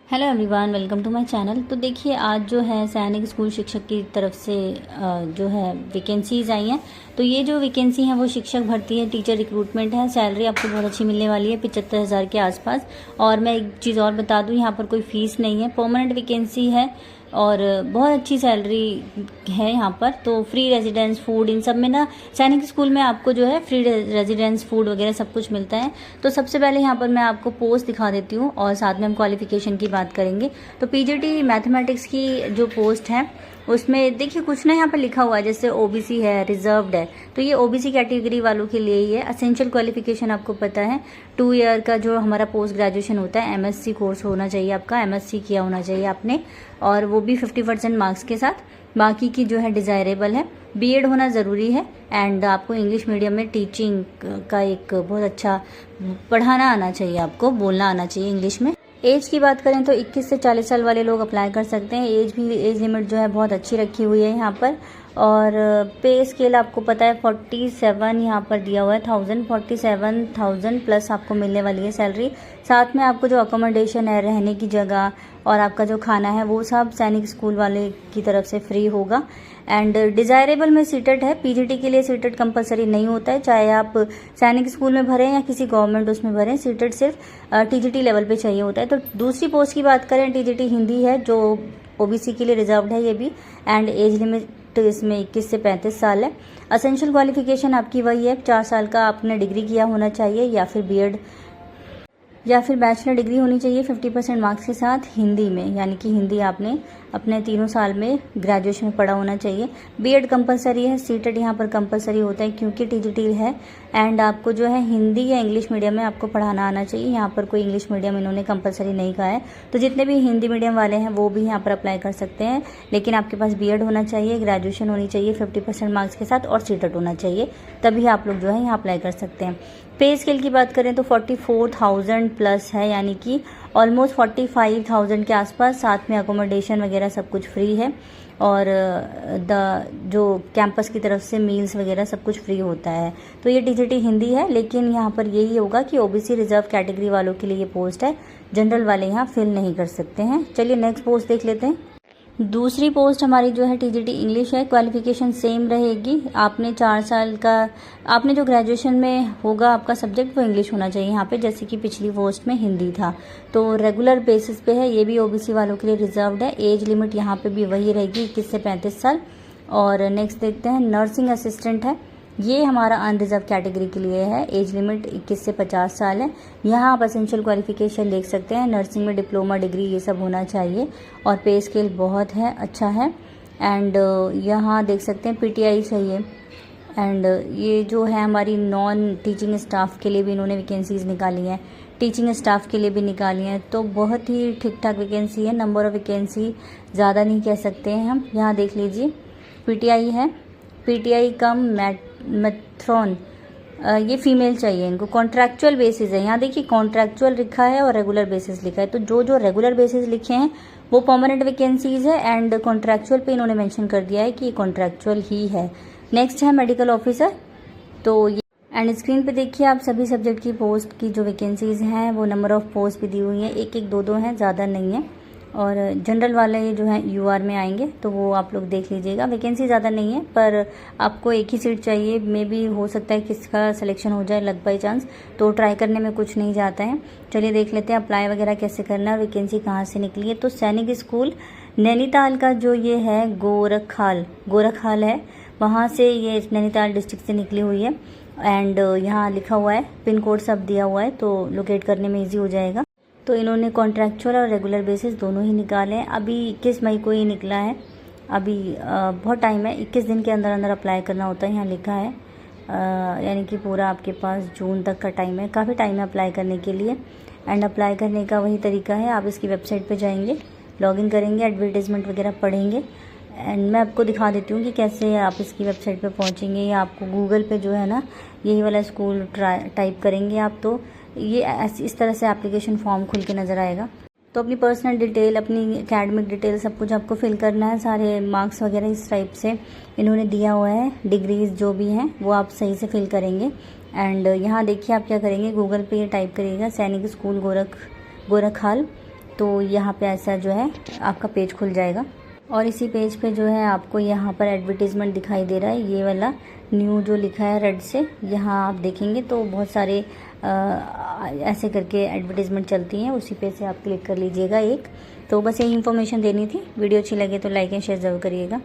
Hello everyone, welcome to my channel. तो देखिए, आज जो है सैनिक स्कूल शिक्षक की तरफ से जो है वैकेंसीज आई हैं। तो ये जो वैकेंसी है वो शिक्षक भर्ती है, टीचर रिक्रूटमेंट है। सैलरी आपको बहुत अच्छी मिलने वाली है, 75,000 के आसपास। और मैं एक चीज़ और बता दूं, यहाँ पर कोई फीस नहीं है, परमानेंट वैकेंसी है और बहुत अच्छी सैलरी है यहाँ पर। तो फ्री रेजिडेंस, फूड, इन सब में ना सैनिक स्कूल में आपको जो है फ्री रेजिडेंस, फूड वगैरह सब कुछ मिलता है। तो सबसे पहले यहाँ पर मैं आपको पोस्ट दिखा देती हूँ और साथ में हम क्वालिफिकेशन की बात करेंगे। तो पीजीटी मैथमेटिक्स की जो पोस्ट है उसमें देखिए कुछ ना यहाँ पर लिखा हुआ है, जैसे ओबीसी है, रिजर्व्ड है। तो ये ओबीसी कैटेगरी वालों के लिए ही है। असेंशियल क्वालिफिकेशन आपको पता है, 2 ईयर का जो हमारा पोस्ट ग्रेजुएशन होता है, एमएससी कोर्स होना चाहिए आपका, एमएससी किया होना चाहिए आपने, और वो भी 50% मार्क्स के साथ। बाकी की जो है डिजायरेबल है। बीएड होना ज़रूरी है एंड आपको इंग्लिश मीडियम में टीचिंग का एक बहुत अच्छा पढ़ाना आना चाहिए, आपको बोलना आना चाहिए इंग्लिश में। एज की बात करें तो 21 से 40 साल वाले लोग अप्लाई कर सकते हैं। एज लिमिट जो है बहुत अच्छी रखी हुई है यहाँ पर। और पे स्केल आपको पता है 47 यहाँ पर दिया हुआ है, 47,000 प्लस आपको मिलने वाली है सैलरी। साथ में आपको जो अकोमोडेशन है, रहने की जगह और आपका जो खाना है वो सब सैनिक स्कूल वाले की तरफ से फ्री होगा। एंड डिजायरेबल में सीटेट है। पीजीटी के लिए सीटेट कंपलसरी नहीं होता है, चाहे आप सैनिक स्कूल में भरें या किसी गवर्नमेंट उसमें भरें, सीटेट सिर्फ टीजीटी लेवल पे चाहिए होता है। तो दूसरी पोस्ट की बात करें, टीजीटी हिंदी है जो ओबीसी के लिए रिजर्व्ड है ये भी। एंड एज लिमिट इसमें 21 से 35 साल है। असेंशियल क्वालिफिकेशन आपकी वही है, 4 साल का आपने डिग्री किया होना चाहिए या फिर बीएड या फिर बैचलर डिग्री होनी चाहिए 50% मार्क्स के साथ हिंदी में, यानी कि हिंदी आपने अपने 3 साल में ग्रेजुएशन में पढ़ा होना चाहिए। बीएड कंपलसरी है, सीटेट यहाँ पर कंपलसरी होता है क्योंकि टीजीटी है। एंड आपको जो है हिंदी या इंग्लिश मीडियम में आपको पढ़ाना आना चाहिए। यहाँ पर कोई इंग्लिश मीडियम इन्होंने कंपलसरी नहीं कहा है। तो जितने भी हिंदी मीडियम वाले हैं वो भी यहाँ पर अप्लाई कर सकते हैं, लेकिन आपके पास बीएड होना चाहिए, ग्रेजुएशन होनी चाहिए 50% मार्क्स के साथ और सीटेट होना चाहिए, तभी आप लोग जो है यहाँ अप्लाई कर सकते हैं। पे स्केल की बात करें तो 44,000 प्लस है, यानी कि ऑलमोस्ट 45,000 के आसपास। साथ में अकोमोडेशन वगैरह सब कुछ फ्री है और जो कैंपस की तरफ से मील्स वगैरह सब कुछ फ्री होता है। तो ये टीजीटी हिंदी है, लेकिन यहाँ पर यही होगा कि ओबीसी रिजर्व कैटेगरी वालों के लिए ये पोस्ट है, जनरल वाले यहाँ फिल नहीं कर सकते हैं। चलिए नेक्स्ट पोस्ट देख लेते हैं। दूसरी पोस्ट हमारी जो है टीजीटी इंग्लिश है। क्वालिफिकेशन सेम रहेगी, आपने 4 साल का, आपने जो ग्रेजुएशन में होगा आपका सब्जेक्ट वो इंग्लिश होना चाहिए यहाँ पे, जैसे कि पिछली पोस्ट में हिंदी था। तो रेगुलर बेसिस पे है, ये भी ओबीसी वालों के लिए रिजर्व्ड है। एज लिमिट यहाँ पे भी वही रहेगी, 21 से 35 साल। और नेक्स्ट देखते हैं, नर्सिंग असिस्टेंट है, ये हमारा अनरिजर्व कैटेगरी के लिए है। एज लिमिट 21 से 50 साल है। यहाँ आप असेंशियल क्वालिफिकेशन देख सकते हैं, नर्सिंग में डिप्लोमा, डिग्री ये सब होना चाहिए। और पे स्केल बहुत है, अच्छा है। एंड यहाँ देख सकते हैं पीटीआई चाहिए। एंड ये जो है हमारी नॉन टीचिंग स्टाफ के लिए भी इन्होंने वैकेंसीज निकाली हैं, टीचिंग स्टाफ के लिए भी निकाली हैं। तो बहुत ही ठीक ठाक वैकेंसी है, नंबर ऑफ वैकेंसी ज़्यादा नहीं कह सकते हैं हम। यहाँ देख लीजिए पीटीआई है, पीटीआई कम मैथ्रॉन, ये फीमेल चाहिए इनको। कॉन्ट्रैक्चुअल बेसिस है, यहाँ देखिए कॉन्ट्रैक्चुअल लिखा है और रेगुलर बेसिस लिखा है। तो जो रेगुलर बेसिस लिखे हैं वो परमानेंट वैकेंसीज है एंड कॉन्ट्रैक्चुअल पे इन्होंने मेंशन कर दिया है कि कॉन्ट्रैक्चुअल ही है। नेक्स्ट है मेडिकल ऑफिसर। तो ये एंड स्क्रीन पे देखिए आप सभी सब्जेक्ट की पोस्ट की जो वैकेंसीज हैं वो नंबर ऑफ पोस्ट भी दी हुई हैं, 1-1, 2-2 हैं, ज़्यादा नहीं है। और जनरल वाले जो है यूआर में आएंगे, तो वो आप लोग देख लीजिएगा। वैकेंसी ज़्यादा नहीं है पर आपको एक ही सीट चाहिए, मे भी हो सकता है किसका सिलेक्शन हो जाए, लक बाई चांस, तो ट्राई करने में कुछ नहीं जाता है। चलिए देख लेते हैं अप्लाई वगैरह कैसे करना है, वैकेंसी कहाँ से निकली है। तो सैनिक स्कूल नैनीताल का जो ये है गोरखहाल है, वहाँ से ये नैनीताल डिस्ट्रिक्ट से निकली हुई है। एंड यहाँ लिखा हुआ है, पिन कोड सब दिया हुआ है, तो लोकेट करने में ईजी हो जाएगा। तो इन्होंने कॉन्ट्रैक्चुअल और रेगुलर बेसिस दोनों ही निकाले हैं। अभी 21 मई को ही निकला है, अभी बहुत टाइम है, 21 दिन के अंदर अंदर अप्लाई करना होता है, यहाँ लिखा है। यानी कि पूरा आपके पास जून तक का टाइम है, काफ़ी टाइम है अप्लाई करने के लिए। एंड अप्लाई करने का वही तरीका है, आप इसकी वेबसाइट पे जाएंगे, लॉगिन करेंगे, एडवर्टीजमेंट वगैरह पढ़ेंगे। एंड मैं आपको दिखा देती हूँ कि कैसे आप इसकी वेबसाइट पे पहुँचेंगे। या आपको गूगल पे जो है ना, यही वाला स्कूल टाइप करेंगे आप, तो ये इस तरह से एप्लीकेशन फॉर्म खुल के नज़र आएगा। तो अपनी पर्सनल डिटेल, अपनी एकेडमिक डिटेल सब कुछ आपको फिल करना है, सारे मार्क्स वगैरह इस टाइप से इन्होंने दिया हुआ है, डिग्रीज जो भी हैं वो आप सही से फिल करेंगे। एंड यहाँ देखिए आप क्या करेंगे, गूगल पे ये टाइप करिएगा सैनिक स्कूल गोरखहाल, तो यहाँ पे ऐसा जो है आपका पेज खुल जाएगा और इसी पेज पे जो है आपको यहाँ पर एडवर्टीज़मेंट दिखाई दे रहा है, ये वाला न्यू जो लिखा है रेड से, यहाँ आप देखेंगे तो बहुत सारे ऐसे करके एडवर्टीज़मेंट चलती हैं, उसी पे से आप क्लिक कर लीजिएगा एक। तो बस यही इन्फॉर्मेशन देनी थी। वीडियो अच्छी लगे तो लाइक एंड शेयर ज़रूर करिएगा।